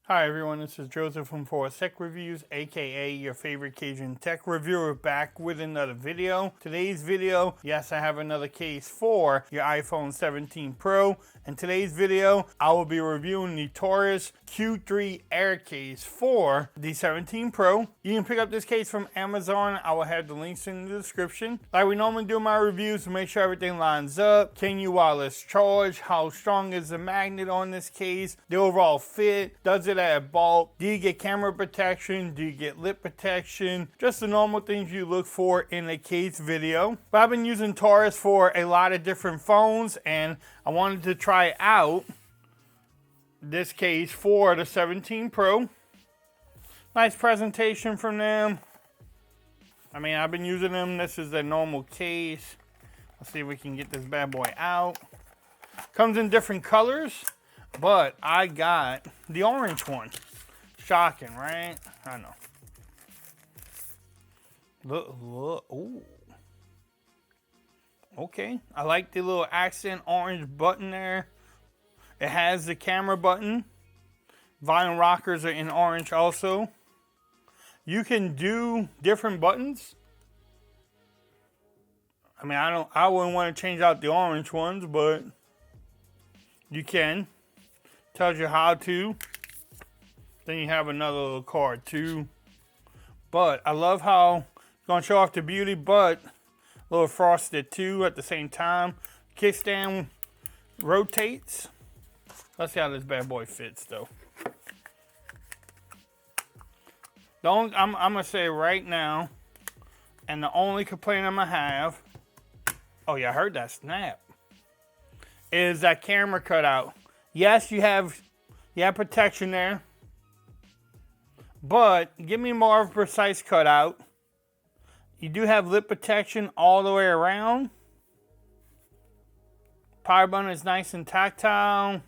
Hi everyone, this is Joseph from Torras Tech Reviews, aka your favorite Cajun tech reviewer, back with another video. Today's video, yes, I have another case for your iPhone 17 Pro. In today's video, I will be reviewing the Torras Q3 Air Case for the 17 Pro. You can pick up this case from Amazon. I will have the links in the description. Like we normally do my reviews to make sure everything lines up. Can you wireless charge? How strong is the magnet on this case? The overall fit? Does it at bulk? Do you get camera protection? Do you get lip protection? Just the normal things you look for in a case video. But I've been using Torras for a lot of different phones, and I wanted to try out this case for the 17 Pro. Nice presentation from them. I mean, I've been using them. This is a normal case. Let's see if we can get this bad boy out. Comes in different colors, but I got the orange one. Shocking, right? I know. Look. Ooh. Okay. I like the little accent orange button there. It has the camera button. Vinyl rockers are in orange also. You can do different buttons. I mean, I wouldn't want to change out the orange ones, but you can. Tells you how to. Then you have another little card too. But I love how it's going to show off the beauty, but a little frosted too at the same time. Kickstand rotates. Let's see how this bad boy fits though. I'm going to say right now, and the only complaint I'm going to have, oh yeah, I heard that snap, is that camera cutout. Yes, you have protection there, but give me more of a precise cutout. You do have lip protection all the way around. Power button is nice and tactile.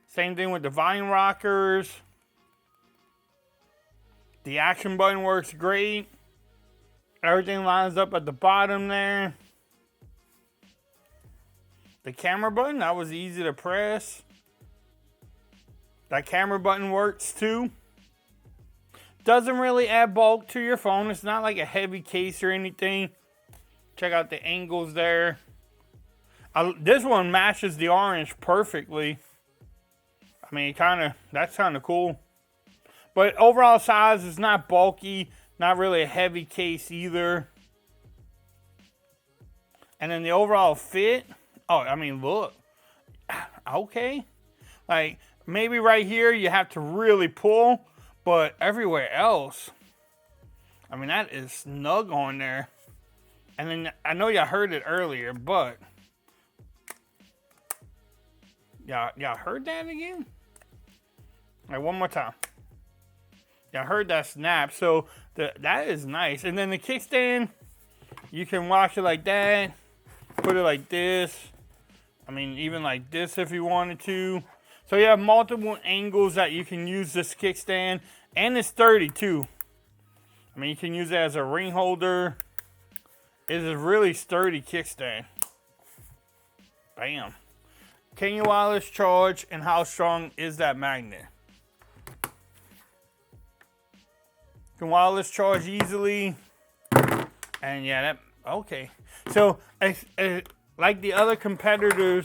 Same thing with the volume rockers. The action button works great. Everything lines up at the bottom there. The camera button, that was easy to press. That camera button works too. Doesn't really add bulk to your phone. It's not like a heavy case or anything. Check out the angles there. This one matches the orange perfectly. I mean, that's kind of cool. But overall size is not bulky. Not really a heavy case either. And then the overall fit. Oh, I mean, look. Okay. Like, maybe right here you have to really pull. But everywhere else, I mean, that is snug on there. And then, I know y'all heard it earlier, but y'all heard that again? All right, one more time. Y'all heard that snap, so that is nice. And then the kickstand, you can wash it like that, put it like this. I mean, even like this if you wanted to. So you have multiple angles that you can use this kickstand, and it's sturdy too. I mean, you can use it as a ring holder. It's a really sturdy kickstand. Bam. Can you wireless charge, and how strong is that magnet? Can wireless charge easily. And yeah, okay. So, like the other competitors,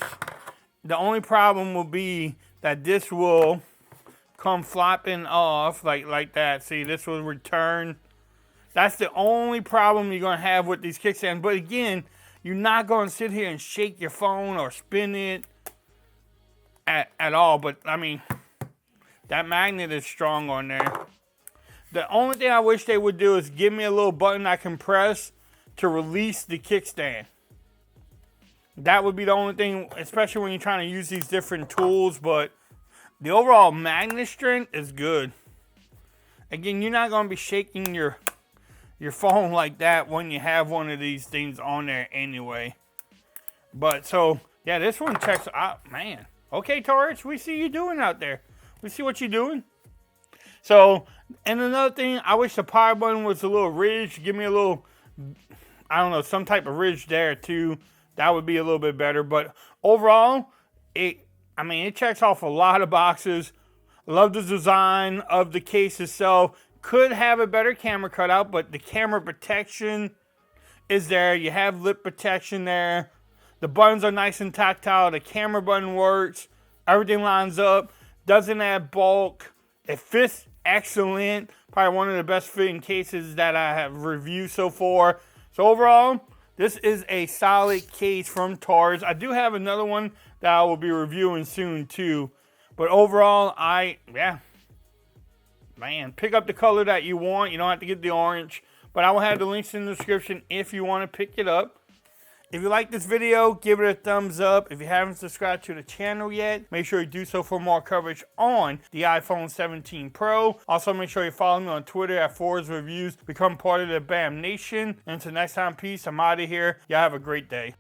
the only problem will be that this will come flopping off like that. See, this will return. That's the only problem you're going to have with these kickstands. But again, you're not going to sit here and shake your phone or spin it at all. But, I mean, that magnet is strong on there. The only thing I wish they would do is give me a little button I can press to release the kickstand. That would be the only thing, especially when you're trying to use these different tools, but the overall magnet strength is good. Again, you're not going to be shaking your phone like that when you have one of these things on there anyway. But so, yeah, this one checks out, man. Okay, Torras, we see you doing out there. We see what you're doing. So, and another thing, I wish the power button was a little ridged. Give me a little, I don't know, some type of ridge there too. That would be a little bit better. But overall, it checks off a lot of boxes. Love the design of the case itself. Could have a better camera cutout, but the camera protection is there. You have lip protection there. The buttons are nice and tactile. The camera button works. Everything lines up. Doesn't add bulk. It fits excellent. Probably one of the best fitting cases that I have reviewed so far. So overall, this is a solid case from Torras. I do have another one that I will be reviewing soon too. But overall, man, pick up the color that you want. You don't have to get the orange. But I will have the links in the description if you want to pick it up. If you like this video, give it a thumbs up. If you haven't subscribed to the channel yet, make sure you do so for more coverage on the iPhone 17 Pro. Also, make sure you follow me on Twitter at Forza Reviews. Become part of the BAM Nation. And until next time, peace. I'm out of here. Y'all have a great day.